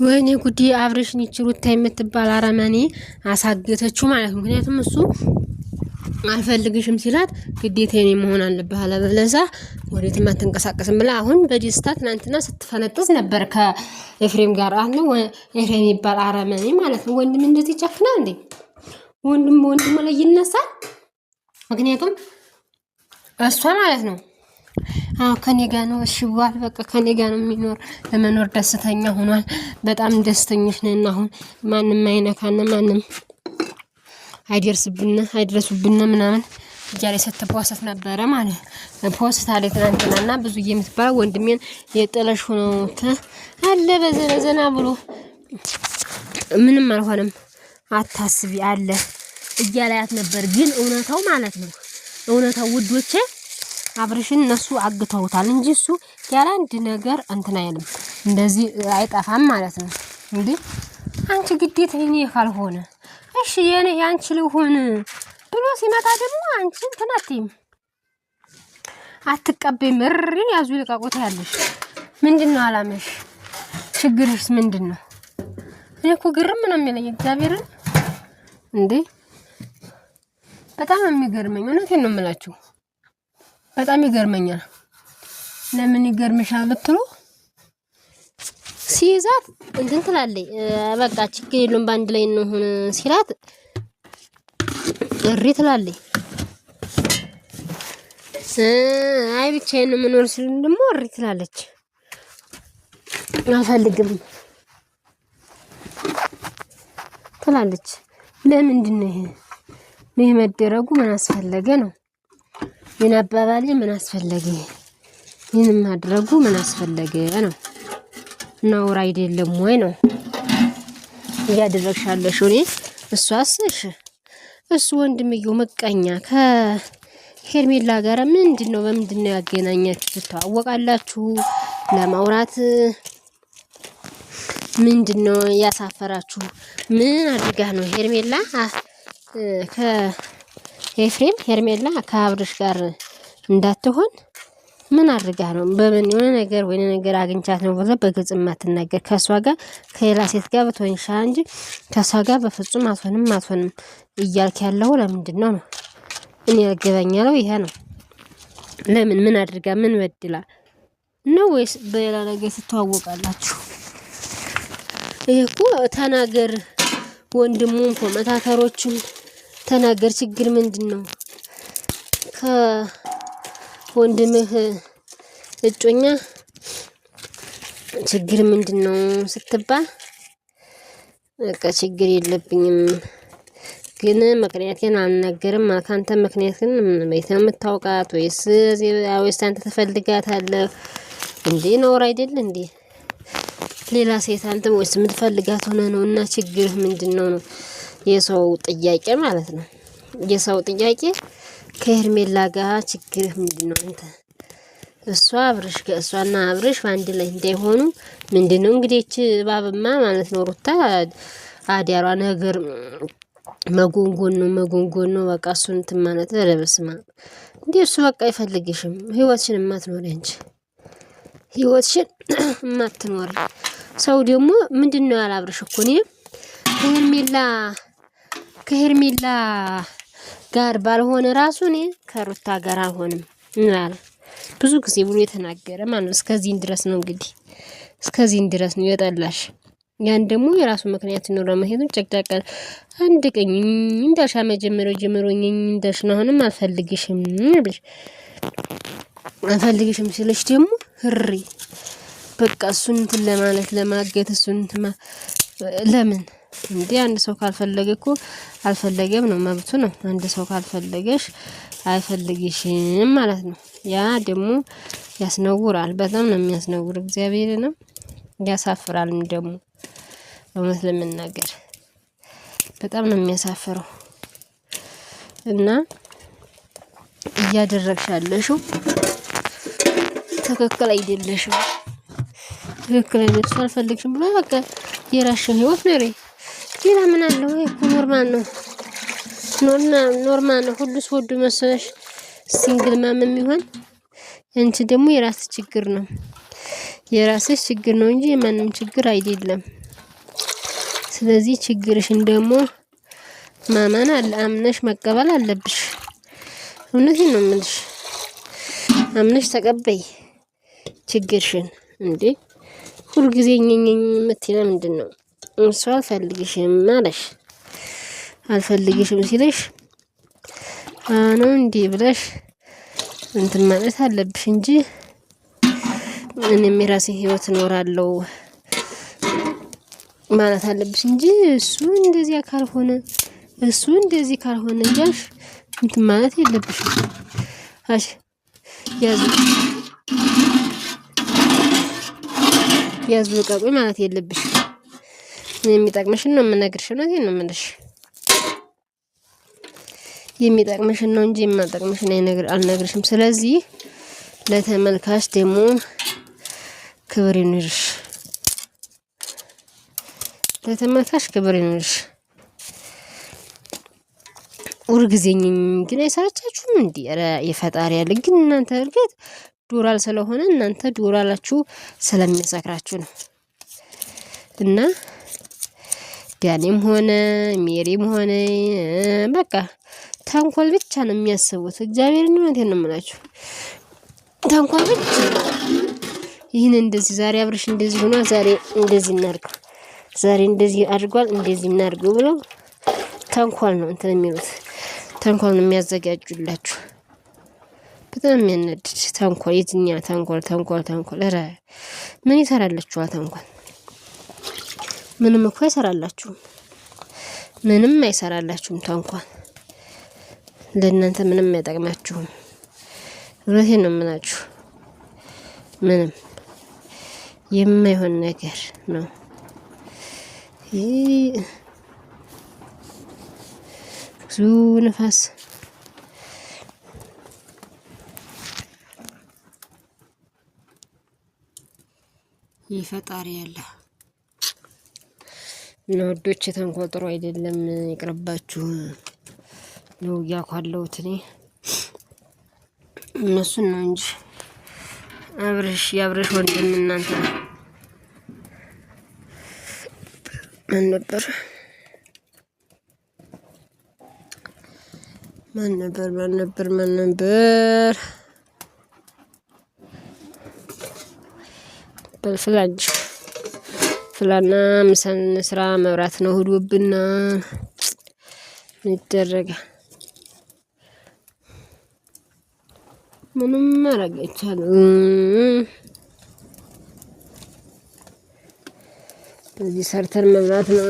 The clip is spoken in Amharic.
ወይኔ ጉዲ አብርሽን ይችሩታ የምትባል አረመኔ አሳገተችው ማለት ነው። ምክንያቱም እሱ አልፈልግሽም ሲላት ግዴታ የኔ መሆን አለበት አለበለዚያ ወዴትም አትንቀሳቀስም ብላ አሁን በደስታ ትናንትና ስትፈነጥዝ ነበር ከኤፍሬም ጋር አሁን ኤፍሬም ይባል አረመኔ ማለት ነው። ወንድም እንደዚህ ይጨክናል እንዴ? ወንድም ላይ ይነሳል። ምክንያቱም እሷ ማለት ነው ከኔ ጋር ነው እሺ ብሏል። በቃ ከኔ ጋር ነው የሚኖር ለመኖር ደስተኛ ሆኗል። በጣም ደስተኞች ነን። አሁን ማንም አይነካን ማንም አይደርሱብን ምናምን እያለ ስትፖስት ነበረ ማለት ነው። ፖስት አለ ትናንትናና ብዙ የምትባል ወንድሜን የጥለሽ ሆኖ አለ በዘና ብሎ ምንም አልሆነም አታስቢ አለ እያላያት ነበር። ግን እውነታው ማለት ነው እውነታው ውዶቼ አብርሽን እነሱ አግተውታል እንጂ እሱ ያለ አንድ ነገር እንትን አይልም። እንደዚህ አይጠፋም ማለት ነው። እንዴ አንቺ ግዴታ የኔ ካልሆነ እሺ የኔ ያንቺ ልሆን ብሎ ሲመጣ ደግሞ አንቺ እንትን አትይም አትቀበይም። እሪን ያዙ ልቃቆታ ያለሽ ምንድነው አላመሽ? ችግርሽ ምንድነው? እኔ እኮ ግርም ነው የሚለኝ እግዚአብሔርን እንዴ በጣም የሚገርመኝ እውነቴን ነው የምላችሁ። በጣም ይገርመኛል። ለምን ይገርምሻል ብትሉ ሲይዛት እንትን ትላለች። በቃ ችግር የለውም በአንድ ላይ እንሆን ሲላት እሪ ትላለች። አይ ብቻዬን ነው የምኖር ሲል ደግሞ እሪ ትላለች። አልፈልግም ትላለች። ለምንድን ነው ይሄ መደረጉ? ምን አስፈለገ ነው? ምን አባባሌ ምን አስፈለገ? ይሄን ማድረጉ ምን አስፈለገ ነው? ነውር አይደለም ወይ ነው ያደረግሻለሽ? እኔ እሷስ እሱ ወንድምየው መቀኛ ከሄርሜላ ጋር ምንድነው በምንድነው ያገናኛችሁ? ትተዋወቃላችሁ? ለማውራት ምንድነው ያሳፈራችሁ? ምን አድርጋ ነው ሄርሜላ ከኤፍሬም ሄርሜላ ከአብርሽ ጋር እንዳትሆን ምን አድርጋ ነው? በምን የሆነ ነገር ወይ ነገር አግኝቻት ነው ብለ በግልጽ ማትናገር ከሷ ጋር ከሌላ ሴት ጋር ብትሆን ይሻላል እንጂ ከሷ ጋር በፍጹም አትሆንም እያልክ ያለው ለምንድን ነው? እኔ ያገባኛለው ይሄ ነው። ለምን ምን አድርጋ ምን በድላ ነው? ወይስ በሌላ ነገር ትተዋወቃላችሁ? ይሄ እኮ ተናገር ወንድሙን ኮመታተሮችን ተናገር። ችግር ምንድነው? ከወንድምህ እጮኛ ችግር ምንድነው ስትባል በቃ ችግር የለብኝም ግን ምክንያቴን አልናገርም። ካንተ ምክንያትን ቤት ነው የምታውቃት ወይስ አንተ ተፈልጋታለህ እንዴ? ነውር አይደል እንዴ? ሌላ ሴት አንተ ወይስ የምትፈልጋት ሆነ ነው? እና ችግርህ ምንድነው ነው የሰው ጥያቄ ማለት ነው። የሰው ጥያቄ ከሄርሜላ ጋር ችግርህ ምንድነው? አንተ እሷና አብርሽ በአንድ ላይ እንዳይሆኑ ምንድነው እንግዲህ እቺ ባብማ ማለት ነው ሩታ አዲያሯ ነገር መጎንጎን ነው በቃ እሱን እንትን ማለት ለበስማ እንዴ እሱ በቃ አይፈልግሽም። ህይወትሽን ማትኖሪ እንጂ ህይወትሽን ማትኖሪ ሰው ደግሞ ምንድነው ያላብርሽ እኮ ነው ከሄርሜላ ጋር ባልሆነ ራሱ እኔ ከሩታ ጋር አልሆንም እንላለን ብዙ ጊዜ ብሎ የተናገረ ማለት ነው። እስከዚህ ድረስ ነው የጠላሽ። ያን ደግሞ የራሱ ምክንያት ነው ለማሄዱ ጨቅጫቃ አንድ ቀኝ እንዳሻ ጀምሮኝ እንዳሽ ነው አሁንም አልፈልግሽም ሲልሽ ደግሞ ህሪ በቃ እሱን እንትን ለማለት ለማገት እሱን ለምን እንዴ? አንድ ሰው ካልፈለገ እኮ አልፈለገም ነው መብቱ ነው። አንድ ሰው ካልፈለገሽ አይፈልግሽም ማለት ነው። ያ ደግሞ ያስነውራል። በጣም ነው የሚያስነውር። እግዚአብሔር ነው ያሳፍራል። ደግሞ እውነት ለመናገር በጣም ነው የሚያሳፍረው። እና እያደረግሻለሽው ትክክል አይደለሽም። ትክክል አይደለሽ አልፈልግሽም ብሎ በቃ የራስሽን ህይወት ኖሪ። ሌላ ምን አለው? እኮ ኖርማል ነው። ሁሉስ ወዱ መሰለሽ ሲንግል ማም የሚሆን እንጂ ደግሞ የራስሽ ችግር ነው እንጂ የማንም ችግር አይደለም። ስለዚህ ችግርሽን ደግሞ ማመን አምነሽ መቀበል አለብሽ። እውነቴን ነው የምልሽ። አምነሽ ተቀበይ ችግርሽን። እንዴ ሁልጊዜ ኘኘኝ የምትይው ለምንድን ነው? እሱ አልፈልግሽም አለሽ። አልፈልግሽም ሲለሽ ነው እንዴ ብለሽ እንትን ማለት አለብሽ እንጂ እኔም የራሴን ህይወት እኖራለሁ ማለት አለብሽ እንጂ እሱ እንደዚህ ካልሆነ እያልሽ እንትን ማለት የለብሽም። አሽ ያዙ ልቀቁኝ ማለት የለብሽም። የሚጠቅምሽን ነው የምነግርሽ። እውነቴን ነው የምልሽ። የሚጠቅምሽን ነው እንጂ የማይጠቅምሽን አልነግርሽም። ስለዚህ ለተመልካች ደግሞ ክብር ይኑርሽ። ለተመልካች ክብር ይኑርሽ። ሁልጊዜኝ ግን አይሰራቻችሁም እንዴ? ኧረ የፈጣሪ ያለ ግን እናንተ እርግጥ ዶራል ስለሆነ እናንተ ዶራላችሁ ስለሚያሰክራችሁ ነው። እና ዳኔም ሆነ ሜሪም ሆነ በቃ ተንኮል ብቻ ነው የሚያስቡት። እግዚአብሔርን እውነቴን ነው የምላችሁ። ተንኮል ብቻ። ይህን እንደዚህ ዛሬ አብርሽ እንደዚህ ሆኗል፣ ዛሬ እንደዚህ እናድርገው፣ ዛሬ እንደዚህ አድርጓል፣ እንደዚህ እናድርገው ብለው ተንኮል ነው እንትን የሚሉት። ተንኮል ነው የሚያዘጋጁላችሁ። በጣም የሚያነድድ ተንኮል። የትኛ ተንኮል? ኧረ ምን ይሰራላችኋል ተንኮል? ምንም እኮ አይሰራላችሁም። ምንም አይሰራላችሁም ተንኮል። ለእናንተ ምንም አይጠቅማችሁም። እውነቴን ነው የምላችሁ። ምንም የማይሆን ነገር ነው። ብዙ ንፋስ ይፈጣሪ ያለ እና ወዶች ተንኮል ጥሩ አይደለም። ይቅርባችሁ ነው ያኳለሁት እኔ እነሱን ነው እንጂ የአብርሽ ወንድም እናንተ ማን ነበር ፍላና ምሳን ስራ መብራት ነው ሁሉብና ይደረጋል። ምንም ማድረግ አይቻልም። በዚህ ሰርተን መብላት ነው።